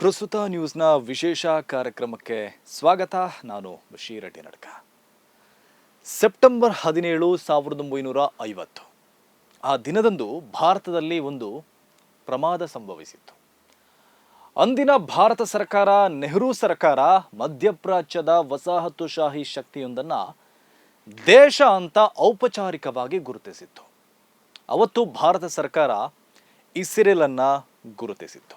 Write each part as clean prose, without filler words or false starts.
ಪ್ರಸ್ತುತ ನ್ಯೂಸ್ನ ವಿಶೇಷ ಕಾರ್ಯಕ್ರಮಕ್ಕೆ ಸ್ವಾಗತ. ನಾನು ಬಶೀರ್ ಅಡ್ಡಿನಡ್ಕ. ಸೆಪ್ಟೆಂಬರ್ 17, 1950 ಆ ದಿನದಂದು ಭಾರತದಲ್ಲಿ ಒಂದು ಪ್ರಮಾದ ಸಂಭವಿಸಿತ್ತು. ಅಂದಿನ ಭಾರತ ಸರ್ಕಾರ, ನೆಹರು ಸರ್ಕಾರ ಮಧ್ಯಪ್ರಾಚ್ಯದ ವಸಾಹತುಶಾಹಿ ಶಕ್ತಿಯೊಂದನ್ನು ದೇಶ ಅಂತ ಔಪಚಾರಿಕವಾಗಿ ಗುರುತಿಸಿತ್ತು. ಅವತ್ತು ಭಾರತ ಸರ್ಕಾರ ಇಸ್ರೇಲನ್ನು ಗುರುತಿಸಿತ್ತು,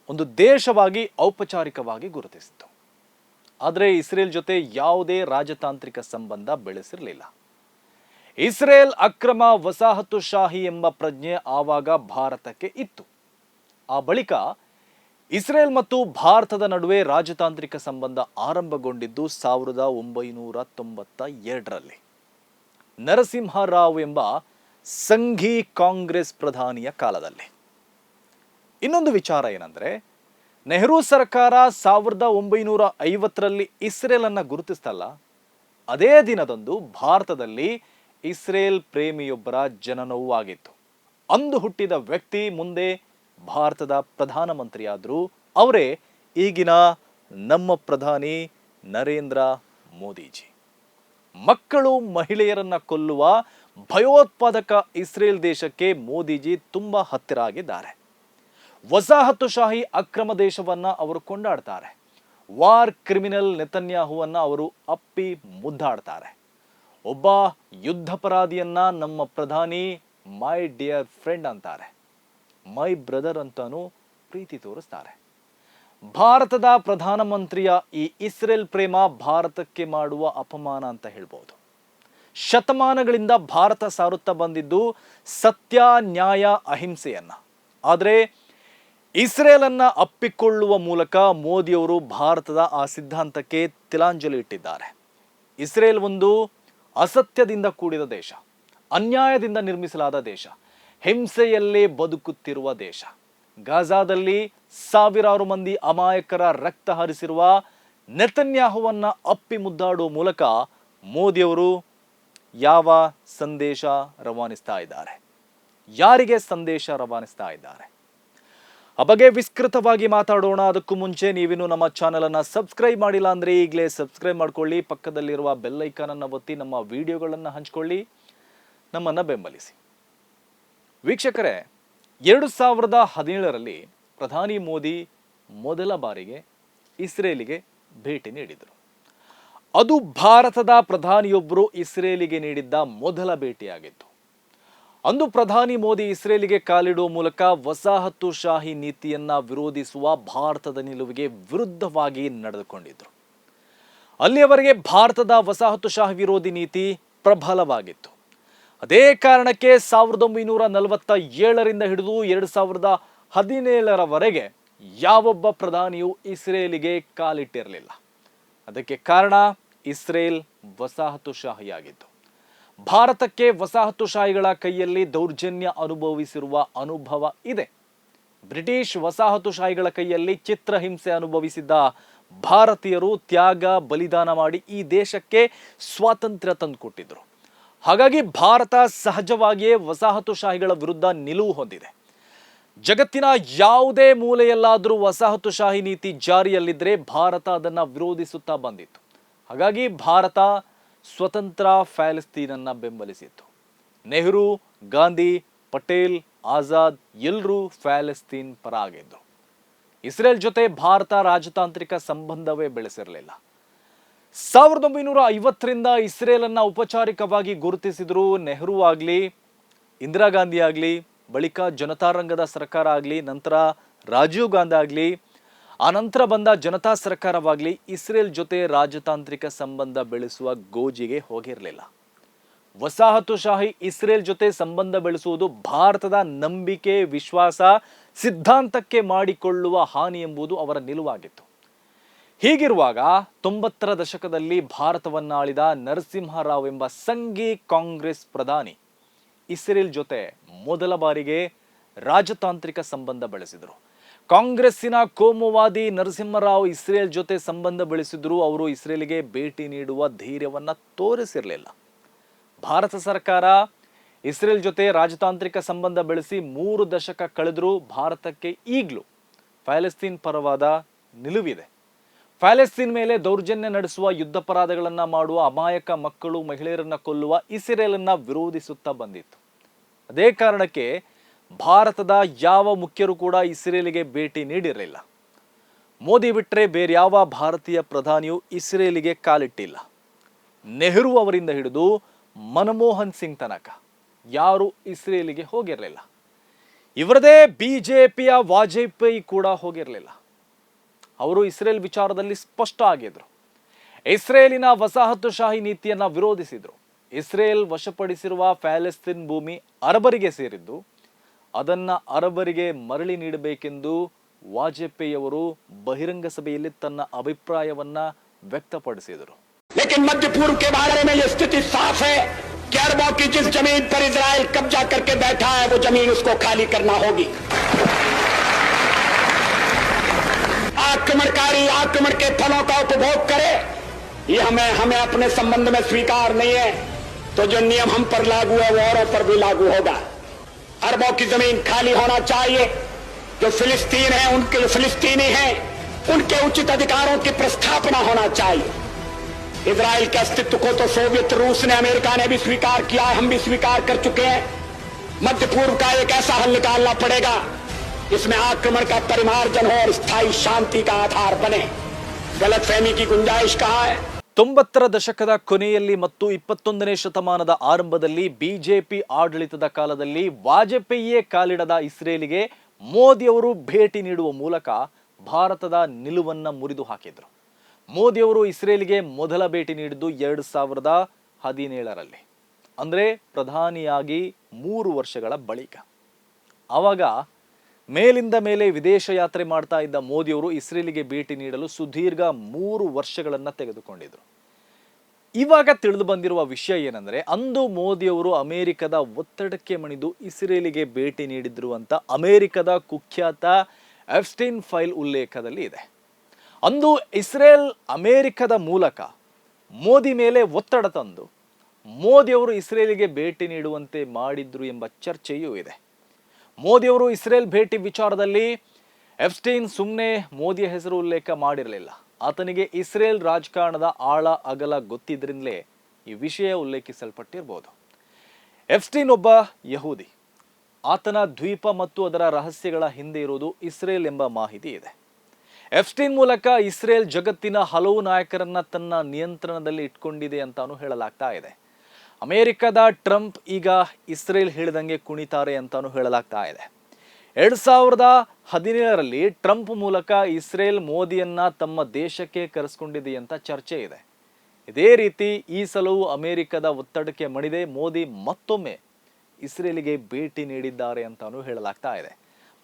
ಒಂದು ದೇಶವಾಗಿ ಔಪಚಾರಿಕವಾಗಿ ಗುರುತಿಸಿತ್ತು. ಆದರೆ ಇಸ್ರೇಲ್ ಜೊತೆ ಯಾವುದೇ ರಾಜತಾಂತ್ರಿಕ ಸಂಬಂಧ ಬೆಳೆಸಿರಲಿಲ್ಲ. ಇಸ್ರೇಲ್ ಅಕ್ರಮ ವಸಾಹತುಶಾಹಿ ಎಂಬ ಪ್ರಜ್ಞೆ ಆವಾಗ ಭಾರತಕ್ಕೆ ಇತ್ತು. ಆ ಬಳಿಕ ಇಸ್ರೇಲ್ ಮತ್ತು ಭಾರತದ ನಡುವೆ ರಾಜತಾಂತ್ರಿಕ ಸಂಬಂಧ ಆರಂಭಗೊಂಡಿದ್ದು 1992ರಲ್ಲಿ ನರಸಿಂಹರಾವ್ ಎಂಬ ಸಂಘಿ ಕಾಂಗ್ರೆಸ್ ಪ್ರಧಾನಿಯ ಕಾಲದಲ್ಲಿ. ಇನ್ನೊಂದು ವಿಚಾರ ಏನಂದ್ರೆ, ನೆಹರು ಸರ್ಕಾರ 1950ರಲ್ಲಿ ಇಸ್ರೇಲನ್ನು ಗುರುತಿಸ್ತಲ್ಲ, ಅದೇ ದಿನದಂದು ಭಾರತದಲ್ಲಿ ಇಸ್ರೇಲ್ ಪ್ರೇಮಿಯೊಬ್ಬರ ಜನನವೂ ಆಗಿತ್ತು. ಅಂದು ಹುಟ್ಟಿದ ವ್ಯಕ್ತಿ ಮುಂದೆ ಭಾರತದ ಪ್ರಧಾನಮಂತ್ರಿಯಾದರು. ಅವರೇ ಈಗಿನ ನಮ್ಮ ಪ್ರಧಾನಿ ನರೇಂದ್ರ ಮೋದಿಜಿ. ಮಕ್ಕಳು ಮಹಿಳೆಯರನ್ನ ಕೊಲ್ಲುವ ಭಯೋತ್ಪಾದಕ ಇಸ್ರೇಲ್ ದೇಶಕ್ಕೆ ಮೋದಿಜಿ ತುಂಬಾ ಹತ್ತಿರ ಆಗಿದ್ದಾರೆ. ವಸಾಹತುಶಾಹಿ ಅಕ್ರಮ ದೇಶವನ್ನ ಅವರು ಕೊಂಡಾಡ್ತಾರೆ. ವಾರ್ ಕ್ರಿಮಿನಲ್ ನೆತನ್ಯಾಹುವನ್ನ ಅವರು ಅಪ್ಪಿ ಮುದ್ದಾಡ್ತಾರೆ. ಒಬ್ಬ ಯುದ್ಧಪರಾಧಿಯನ್ನ ನಮ್ಮ ಪ್ರಧಾನಿ ಮೈ ಡಿಯರ್ ಫ್ರೆಂಡ್ ಅಂತಾರೆ, ಮೈ ಬ್ರದರ್ ಅಂತಾನೂ ಪ್ರೀತಿ ತೋರಿಸ್ತಾರೆ. ಭಾರತದ ಪ್ರಧಾನಮಂತ್ರಿಯ ಈ ಇಸ್ರೇಲ್ ಪ್ರೇಮ ಭಾರತಕ್ಕೆ ಮಾಡುವ ಅಪಮಾನ ಅಂತ ಹೇಳ್ಬೋದು. ಶತಮಾನಗಳಿಂದ ಭಾರತ ಸಾರುತ್ತಾ ಬಂದಿದ್ದು ಸತ್ಯ, ನ್ಯಾಯ, ಅಹಿಂಸೆಯನ್ನ. ಆದರೆ ಇಸ್ರೇಲನ್ನ ಅಪ್ಪಿಕೊಳ್ಳುವ ಮೂಲಕ ಮೋದಿಯವರು ಭಾರತದ ಆ ಸಿದ್ಧಾಂತಕ್ಕೆ ತಿಲಾಂಜಲಿ ಇಟ್ಟಿದ್ದಾರೆ. ಇಸ್ರೇಲ್ ಒಂದು ಅಸತ್ಯದಿಂದ ಕೂಡಿದ ದೇಶ, ಅನ್ಯಾಯದಿಂದ ನಿರ್ಮಿಸಲಾದ ದೇಶ, ಹಿಂಸೆಯಲ್ಲೇ ಬದುಕುತ್ತಿರುವ ದೇಶ. ಗಾಜಾದಲ್ಲಿ ಸಾವಿರಾರು ಮಂದಿ ಅಮಾಯಕರ ರಕ್ತ ಹರಿಸಿರುವ ನೆತನ್ಯಾಹುವನ್ನ ಅಪ್ಪಿ ಮುದ್ದಾಡುವ ಮೂಲಕ ಮೋದಿಯವರು ಯಾವ ಸಂದೇಶ ರವಾನಿಸ್ತಾ ಇದ್ದಾರೆ, ಯಾರಿಗೆ ಸಂದೇಶ ರವಾನಿಸ್ತಾ ಇದ್ದಾರೆ, ಆ ಬಗ್ಗೆ ವಿಸ್ತೃತವಾಗಿ ಮಾತಾಡೋಣ. ಅದಕ್ಕೂ ಮುಂಚೆ ನೀವಿನ್ನು ನಮ್ಮ ಚಾನಲನ್ನು ಸಬ್ಸ್ಕ್ರೈಬ್ ಮಾಡಿಲ್ಲ ಅಂದರೆ ಈಗಲೇ ಸಬ್ಸ್ಕ್ರೈಬ್ ಮಾಡ್ಕೊಳ್ಳಿ. ಪಕ್ಕದಲ್ಲಿರುವ ಬೆಲ್ ಐಕಾನನ್ನು ಒತ್ತಿ ನಮ್ಮ ವಿಡಿಯೋಗಳನ್ನು ಹಂಚಿಕೊಳ್ಳಿ, ನಮ್ಮನ್ನು ಬೆಂಬಲಿಸಿ. ವೀಕ್ಷಕರೇ, 2017ರಲ್ಲಿ ಪ್ರಧಾನಿ ಮೋದಿ ಮೊದಲ ಬಾರಿಗೆ ಇಸ್ರೇಲಿಗೆ ಭೇಟಿ ನೀಡಿದರು. ಅದು ಭಾರತದ ಪ್ರಧಾನಿಯೊಬ್ಬರು ಇಸ್ರೇಲಿಗೆ ನೀಡಿದ್ದ ಮೊದಲ ಭೇಟಿಯಾಗಿತ್ತು. ಅಂದು ಪ್ರಧಾನಿ ಮೋದಿ ಇಸ್ರೇಲಿಗೆ ಕಾಲಿಡುವ ಮೂಲಕ ವಸಾಹತುಶಾಹಿ ನೀತಿಯನ್ನ ವಿರೋಧಿಸುವ ಭಾರತದ ನಿಲುವಿಗೆ ವಿರುದ್ಧವಾಗಿ ನಡೆದುಕೊಂಡಿದ್ರು. ಅಲ್ಲಿಯವರೆಗೆ ಭಾರತದ ವಸಾಹತುಶಾಹಿ ವಿರೋಧಿ ನೀತಿ ಪ್ರಬಲವಾಗಿತ್ತು. ಅದೇ ಕಾರಣಕ್ಕೆ 1947ರಿಂದ ಹಿಡಿದು 2017ರವರೆಗೆ ಯಾವೊಬ್ಬ ಪ್ರಧಾನಿಯೂ ಇಸ್ರೇಲಿಗೆ ಕಾಲಿಟ್ಟಿರಲಿಲ್ಲ. ಅದಕ್ಕೆ ಕಾರಣ ಇಸ್ರೇಲ್ ವಸಾಹತುಶಾಹಿಯಾಗಿತ್ತು. ಭಾರತಕ್ಕೆ ವಸಾಹತುಶಾಹಿಗಳ ಕೈಯಲ್ಲಿ ದೌರ್ಜನ್ಯ ಅನುಭವಿಸಿರುವ ಅನುಭವ ಇದೆ. ಬ್ರಿಟಿಷ್ ವಸಾಹತುಶಾಹಿಗಳ ಕೈಯಲ್ಲಿ ಚಿತ್ರಹಿಂಸೆ ಅನುಭವಿಸಿದ್ದ ಭಾರತೀಯರು ತ್ಯಾಗ ಬಲಿದಾನ ಮಾಡಿ ಈ ದೇಶಕ್ಕೆ ಸ್ವಾತಂತ್ರ್ಯ ತಂದುಕೊಟ್ಟಿದ್ರು. ಹಾಗಾಗಿ ಭಾರತ ಸಹಜವಾಗಿಯೇ ವಸಾಹತುಶಾಹಿಗಳ ವಿರುದ್ಧ ನಿಲುವು ಹೊಂದಿದೆ. ಜಗತ್ತಿನ ಯಾವುದೇ ಮೂಲೆಯಲ್ಲಾದರೂ ವಸಾಹತುಶಾಹಿ ನೀತಿ ಜಾರಿಯಲ್ಲಿದ್ದರೆ ಭಾರತ ಅದನ್ನು ವಿರೋಧಿಸುತ್ತಾ ಬಂದಿತ್ತು. ಹಾಗಾಗಿ ಭಾರತ ಸ್ವತಂತ್ರ ಪ್ಯಾಲೆಸ್ತೀನನ್ನು ಬೆಂಬಲಿಸಿತ್ತು. ನೆಹರು, ಗಾಂಧಿ, ಪಟೇಲ್, ಆಜಾದ್ ಎಲ್ಲರೂ ಪ್ಯಾಲೆಸ್ತೀನ್ ಪರ ಆಗಿದ್ರು. ಇಸ್ರೇಲ್ ಜೊತೆ ಭಾರತ ರಾಜತಾಂತ್ರಿಕ ಸಂಬಂಧವೇ ಬೆಳೆಸಿರಲಿಲ್ಲ. 1950ರಿಂದ ಇಸ್ರೇಲನ್ನು ಔಪಚಾರಿಕವಾಗಿ ಗುರುತಿಸಿದ್ರು. ನೆಹರು ಆಗಲಿ, ಇಂದಿರಾ ಗಾಂಧಿ ಆಗಲಿ, ಬಳಿಕ ಜನತಾರಂಗದ ಸರ್ಕಾರ ಆಗಲಿ, ನಂತರ ರಾಜೀವ್ ಗಾಂಧಿ ಆಗಲಿ, ಆ ನಂತರ ಬಂದ ಜನತಾ ಸರ್ಕಾರವಾಗಲಿ ಇಸ್ರೇಲ್ ಜೊತೆ ರಾಜತಾಂತ್ರಿಕ ಸಂಬಂಧ ಬೆಳೆಸುವ ಗೋಜಿಗೆ ಹೋಗಿರಲಿಲ್ಲ. ವಸಾಹತುಶಾಹಿ ಇಸ್ರೇಲ್ ಜೊತೆ ಸಂಬಂಧ ಬೆಳೆಸುವುದು ಭಾರತದ ನಂಬಿಕೆ, ವಿಶ್ವಾಸ, ಸಿದ್ಧಾಂತಕ್ಕೆ ಮಾಡಿಕೊಳ್ಳುವ ಹಾನಿ ಎಂಬುದು ಅವರ ನಿಲುವಾಗಿತ್ತು. ಹೀಗಿರುವಾಗ 90ರ ದಶಕದಲ್ಲಿ ಭಾರತವನ್ನಾಳಿದ ನರಸಿಂಹರಾವ್ ಎಂಬ ಸಂಘಿ ಕಾಂಗ್ರೆಸ್ ಪ್ರಧಾನಿ ಇಸ್ರೇಲ್ ಜೊತೆ ಮೊದಲ ಬಾರಿಗೆ ರಾಜತಾಂತ್ರಿಕ ಸಂಬಂಧ ಬೆಳೆಸಿದರು. ಕಾಂಗ್ರೆಸ್ಸಿನ ಕೋಮುವಾದಿ ನರಸಿಂಹರಾವ್ ಇಸ್ರೇಲ್ ಜೊತೆ ಸಂಬಂಧ ಬೆಳೆಸಿದ್ರು. ಅವರು ಇಸ್ರೇಲಿಗೆ ಭೇಟಿ ನೀಡುವ ಧೈರ್ಯವನ್ನ ತೋರಿಸಿರಲಿಲ್ಲ. ಭಾರತ ಸರ್ಕಾರ ಇಸ್ರೇಲ್ ಜೊತೆ ರಾಜತಾಂತ್ರಿಕ ಸಂಬಂಧ ಬೆಳೆಸಿ 3 ದಶಕ ಕಳೆದರೂ ಭಾರತಕ್ಕೆ ಈಗಲೂ ಪ್ಯಾಲೆಸ್ತೀನ್ ಪರವಾದ ನಿಲುವಿದೆ. ಪ್ಯಾಲೆಸ್ತೀನ್ ಮೇಲೆ ದೌರ್ಜನ್ಯ ನಡೆಸುವ ಯುದ್ಧಾಪರಾಧಗಳನ್ನು ಮಾಡುವ ಅಮಾಯಕ ಮಕ್ಕಳು ಮಹಿಳೆಯರನ್ನ ಕೊಲ್ಲುವ ಇಸ್ರೇಲನ್ನ ವಿರೋಧಿಸುತ್ತಾ ಬಂದಿತ್ತು. ಅದೇ ಕಾರಣಕ್ಕೆ ಭಾರತದ ಯಾವ ಮುಖ್ಯರು ಕೂಡ ಇಸ್ರೇಲಿಗೆ ಭೇಟಿ ನೀಡಿರಲಿಲ್ಲ. ಮೋದಿ ಬಿಟ್ಟರೆ ಬೇರ್ಯಾವ ಭಾರತೀಯ ಪ್ರಧಾನಿಯು ಇಸ್ರೇಲಿಗೆ ಕಾಲಿಟ್ಟಿಲ್ಲ. ನೆಹರು ಅವರಿಂದ ಹಿಡಿದು ಮನಮೋಹನ್ ಸಿಂಗ್ ತನಕ ಯಾರು ಇಸ್ರೇಲಿಗೆ ಹೋಗಿರಲಿಲ್ಲ. ಇವರದೇ ಬಿಜೆಪಿಯ ವಾಜಪೇಯಿ ಕೂಡ ಹೋಗಿರಲಿಲ್ಲ. ಅವರು ಇಸ್ರೇಲ್ ವಿಚಾರದಲ್ಲಿ ಸ್ಪಷ್ಟ ಆಗಿದ್ರು. ಇಸ್ರೇಲಿನ ವಸಾಹತುಶಾಹಿ ನೀತಿಯನ್ನ ವಿರೋಧಿಸಿದ್ರು. ಇಸ್ರೇಲ್ ವಶಪಡಿಸಿರುವ ಪ್ಯಾಲೆಸ್ತೀನ್ ಭೂಮಿ ಅರಬರಿಗೆ ಸೇರಿದ್ದು, ಅದನ್ನ ಅರಬರಿಗೆ ಮರಳಿ ನೀಡಬೇಕೆಂದು ವಾಜಪೇಯಿಯವರು ಬಹಿರಂಗ ಸಭೆಯಲ್ಲಿ ತನ್ನ ಅಭಿಪ್ರಾಯವನ್ನ ವ್ಯಕ್ತಪಡಿಸಿದರು. लेकिन मध्य पूर्व के बारे में यह स्थिति साफ है कि अरबों की जिस जमीन पर इजराइल कब्जा करके बैठा है वो जमीन उसको खाली करना होगी। आक्रमणकारी आक्रमण के फलों का उपभोग करे, ये हमें अपने संबंध में स्वीकार नहीं है। तो जो नियम हम पर लागू है वो औरों पर भी लागू होगा। अरबों की जमीन खाली होना चाहिए। जो फिलिस्तीन है, उनके जो फिलिस्तीनी हैं, उनके उचित अधिकारों की प्रस्थापना होना चाहिए। इजराइल के अस्तित्व को तो सोवियत रूस ने, अमेरिका ने भी स्वीकार किया है, हम भी स्वीकार कर चुके हैं। मध्य पूर्व का एक ऐसा हल निकालना पड़ेगा जिसमें आक्रमण का परिमार्जन हो और स्थायी शांति का आधार बने। गलतफहमी की गुंजाइश कहाँ है? 90ರ ದಶಕದ ಕೊನೆಯಲ್ಲಿ ಮತ್ತು 21ನೇ ಶತಮಾನದ ಆರಂಭದಲ್ಲಿ ಬಿಜೆಪಿ ಆಡಳಿತದ ಕಾಲದಲ್ಲಿ ವಾಜಪೇಯಿಯೇ ಕಾಲಿಡದ ಇಸ್ರೇಲಿಗೆ ಮೋದಿಯವರು ಭೇಟಿ ನೀಡುವ ಮೂಲಕ ಭಾರತದ ನಿಲುವನ್ನ ಮುರಿದು ಹಾಕಿದ್ರು. ಮೋದಿಯವರು ಇಸ್ರೇಲಿಗೆ ಮೊದಲ ಭೇಟಿ ನೀಡಿದ್ದು 2017ರಲ್ಲಿ, ಅಂದ್ರೆ ಪ್ರಧಾನಿಯಾಗಿ 3 ವರ್ಷಗಳ ಬಳಿಕ. ಆವಾಗ ಮೇಲಿಂದ ಮೇಲೆ ವಿದೇಶ ಯಾತ್ರೆ ಮಾಡ್ತಾ ಇದ್ದ ಮೋದಿಯವರು ಇಸ್ರೇಲಿಗೆ ಭೇಟಿ ನೀಡಲು ಸುದೀರ್ಘ 3 ವರ್ಷಗಳನ್ನ ತೆಗೆದುಕೊಂಡಿದ್ರು. ಇವಾಗ ತಿಳಿದು ಬಂದಿರುವ ವಿಷಯ ಏನಂದ್ರೆ, ಅಂದು ಮೋದಿಯವರು ಅಮೆರಿಕದ ಒತ್ತಡಕ್ಕೆ ಮಣಿದು ಇಸ್ರೇಲಿಗೆ ಭೇಟಿ ನೀಡಿದ್ರು ಅಂತ ಅಮೆರಿಕದ ಕುಖ್ಯಾತ ಎಫ್ಸ್ಟೈನ್ ಫೈಲ್ ಉಲ್ಲೇಖದಲ್ಲಿ ಇದೆ. ಅಂದು ಇಸ್ರೇಲ್ ಅಮೆರಿಕದ ಮೂಲಕ ಮೋದಿ ಮೇಲೆ ಒತ್ತಡ ತಂದು ಮೋದಿಯವರು ಇಸ್ರೇಲಿಗೆ ಭೇಟಿ ನೀಡುವಂತೆ ಮಾಡಿದ್ರು ಎಂಬ ಚರ್ಚೆಯೂ ಇದೆ. ಮೋದಿಯವರು ಇಸ್ರೇಲ್ ಭೇಟಿ ವಿಚಾರದಲ್ಲಿ ಎಫ್ಸ್ಟೈನ್ ಸುಮ್ಮನೆ ಮೋದಿಯ ಹೆಸರು ಉಲ್ಲೇಖ ಮಾಡಿರಲಿಲ್ಲ. ಆತನಿಗೆ ಇಸ್ರೇಲ್ ರಾಜಕಾರಣದ ಆಳ ಅಗಲ ಗೊತ್ತಿದ್ರಿಂದಲೇ ಈ ವಿಷಯ ಉಲ್ಲೇಖಿಸಲ್ಪಟ್ಟಿರಬಹುದು. ಎಫ್ಸ್ಟೈನ್ ಒಬ್ಬ ಯಹೂದಿ. ಆತನ ದ್ವೀಪ ಮತ್ತು ಅದರ ರಹಸ್ಯಗಳ ಹಿಂದೆ ಇರುವುದು ಇಸ್ರೇಲ್ ಎಂಬ ಮಾಹಿತಿ ಇದೆ. ಎಫ್ಸ್ಟೈನ್ ಮೂಲಕ ಇಸ್ರೇಲ್ ಜಗತ್ತಿನ ಹಲವು ನಾಯಕರನ್ನ ತನ್ನ ನಿಯಂತ್ರಣದಲ್ಲಿ ಇಟ್ಕೊಂಡಿದೆ ಅಂತಾನು ಹೇಳಲಾಗ್ತಾ ಇದೆ. ಅಮೆರಿಕದ ಟ್ರಂಪ್ ಈಗ ಇಸ್ರೇಲ್ ಹೇಳಿದಂಗೆ ಕುಣಿತಾರೆ ಅಂತಾನು ಹೇಳಲಾಗ್ತಾ ಇದೆ. 2017ರಲ್ಲಿ ಟ್ರಂಪ್ ಮೂಲಕ ಇಸ್ರೇಲ್ ಮೋದಿಯನ್ನ ತಮ್ಮ ದೇಶಕ್ಕೆ ಕರೆಸ್ಕೊಂಡಿದೆ ಅಂತ ಚರ್ಚೆ ಇದೆ. ಇದೇ ರೀತಿ ಈ ಸಲವೂ ಅಮೆರಿಕದ ಒತ್ತಡಕ್ಕೆ ಮಣಿದೆ ಮೋದಿ ಮತ್ತೊಮ್ಮೆ ಇಸ್ರೇಲಿಗೆ ಭೇಟಿ ನೀಡಿದ್ದಾರೆ ಅಂತಾನು ಹೇಳಲಾಗ್ತಾ ಇದೆ.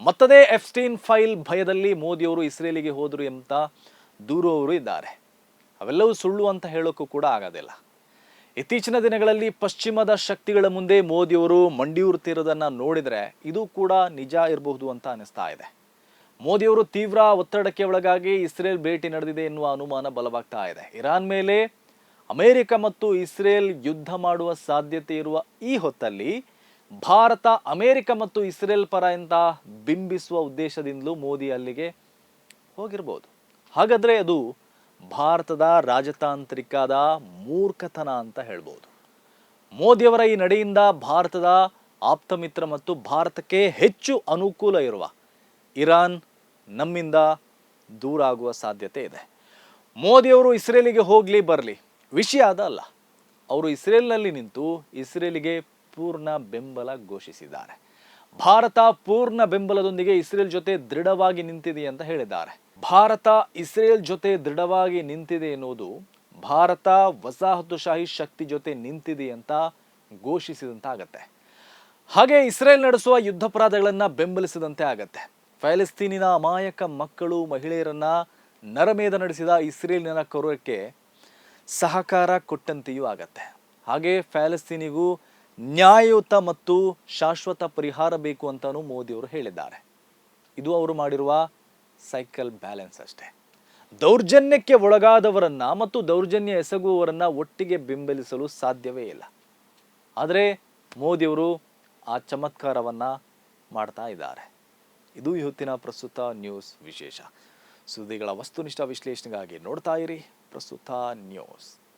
ಮತ್ತದೇ ಎಫ್ಸ್ಟೈನ್ ಫೈಲ್ ಭಯದಲ್ಲಿ ಮೋದಿಯವರು ಇಸ್ರೇಲಿಗೆ ಹೋದರು ಅಂತ ದೂರುವವರು ಇದ್ದಾರೆ. ಅವೆಲ್ಲವೂ ಸುಳ್ಳು ಅಂತ ಹೇಳೋಕ್ಕೂ ಕೂಡ ಆಗೋದಿಲ್ಲ. ಇತ್ತೀಚಿನ ದಿನಗಳಲ್ಲಿ ಪಶ್ಚಿಮದ ಶಕ್ತಿಗಳ ಮುಂದೆ ಮೋದಿಯವರು ಮಂಡಿಯೂರುತ್ತಿರೋದನ್ನ ನೋಡಿದ್ರೆ ಇದು ಕೂಡ ನಿಜ ಇರಬಹುದು ಅಂತ ಅನಿಸ್ತಾ ಇದೆ. ಮೋದಿಯವರು ತೀವ್ರ ಒತ್ತಡಕ್ಕೆ ಒಳಗಾಗಿ ಇಸ್ರೇಲ್ ಭೇಟಿ ನಡೆದಿದೆ ಎನ್ನುವ ಅನುಮಾನ ಬಲವಾಗ್ತಾ ಇದೆ. ಇರಾನ್ ಮೇಲೆ ಅಮೆರಿಕ ಮತ್ತು ಇಸ್ರೇಲ್ ಯುದ್ಧ ಮಾಡುವ ಸಾಧ್ಯತೆ ಇರುವ ಈ ಹೊತ್ತಲ್ಲಿ ಭಾರತ ಅಮೆರಿಕ ಮತ್ತು ಇಸ್ರೇಲ್ ಪರ ಅಂತ ಬಿಂಬಿಸುವ ಉದ್ದೇಶದಿಂದಲೂ ಮೋದಿ ಅಲ್ಲಿಗೆ ಹೋಗಿರ್ಬೋದು. ಹಾಗಾದ್ರೆ ಅದು ಭಾರತದ ರಾಜತಾಂತ್ರಿಕದ ಮೂರ್ಖತನ ಅಂತ ಹೇಳ್ಬೋದು. ಮೋದಿಯವರ ಈ ನಡೆಯಿಂದ ಭಾರತದ ಆಪ್ತ ಮಿತ್ರ ಮತ್ತು ಭಾರತಕ್ಕೆ ಹೆಚ್ಚು ಅನುಕೂಲ ಇರುವ ಇರಾನ್ ನಮ್ಮಿಂದ ದೂರ ಆಗುವ ಸಾಧ್ಯತೆ ಇದೆ. ಮೋದಿಯವರು ಇಸ್ರೇಲಿಗೆ ಹೋಗ್ಲಿ ಬರಲಿ ವಿಷಯ ಅದಲ್ಲ. ಅವರು ಇಸ್ರೇಲ್ನಲ್ಲಿ ನಿಂತು ಇಸ್ರೇಲಿಗೆ ಪೂರ್ಣ ಬೆಂಬಲ ಘೋಷಿಸಿದ್ದಾರೆ. ಭಾರತ ಪೂರ್ಣ ಬೆಂಬಲದೊಂದಿಗೆ ಇಸ್ರೇಲ್ ಜೊತೆ ದೃಢವಾಗಿ ನಿಂತಿದೆ ಅಂತ ಹೇಳಿದ್ದಾರೆ. ಭಾರತ ಇಸ್ರೇಲ್ ಜೊತೆ ದೃಢವಾಗಿ ನಿಂತಿದೆ ಎನ್ನುವುದು ಭಾರತ ವಸಾಹತುಶಾಹಿ ಶಕ್ತಿ ಜೊತೆ ನಿಂತಿದೆ ಅಂತ ಘೋಷಿಸಿದಂತಾಗತ್ತೆ. ಹಾಗೆ ಇಸ್ರೇಲ್ ನಡೆಸುವ ಯುದ್ಧಾಪರಾಧಗಳನ್ನ ಬೆಂಬಲಿಸಿದಂತೆ ಆಗತ್ತೆ. ಪ್ಯಾಲೆಸ್ತೀನಿನ ಅಮಾಯಕ ಮಕ್ಕಳು ಮಹಿಳೆಯರನ್ನ ನರಮೇಧ ನಡೆಸಿದ ಇಸ್ರೇಲಿನ ಕ್ರೂರಕ್ಕೆ ಸಹಕಾರ ಕೊಟ್ಟಂತೆಯೂ ಆಗತ್ತೆ. ಹಾಗೆ ಪ್ಯಾಲೆಸ್ತೀನಿಗೂ ನ್ಯಾಯಯುತ ಮತ್ತು ಶಾಶ್ವತ ಪರಿಹಾರ ಬೇಕು ಅಂತಾನೂ ಮೋದಿಯವರು ಹೇಳಿದ್ದಾರೆ. ಇದು ಅವರು ಮಾಡಿರುವ ಸೈಕಲ್ ಬ್ಯಾಲೆನ್ಸ್ ಅಷ್ಟೇ. ದೌರ್ಜನ್ಯಕ್ಕೆ ಒಳಗಾದವರನ್ನ ಮತ್ತು ದೌರ್ಜನ್ಯ ಎಸಗುವವರನ್ನ ಒಟ್ಟಿಗೆ ಬೆಂಬಲಿಸಲು ಸಾಧ್ಯವೇ ಇಲ್ಲ. ಆದರೆ ಮೋದಿಯವರು ಆ ಚಮತ್ಕಾರವನ್ನ ಮಾಡ್ತಾ ಇದ್ದಾರೆ. ಇದು ಇವತ್ತಿನ ಪ್ರಸ್ತುತ ನ್ಯೂಸ್ ವಿಶೇಷ. ಸುದ್ದಿಗಳ ವಸ್ತುನಿಷ್ಠ ವಿಶ್ಲೇಷಣೆಗಾಗಿ ನೋಡ್ತಾ ಇರಿ ಪ್ರಸ್ತುತ ನ್ಯೂಸ್.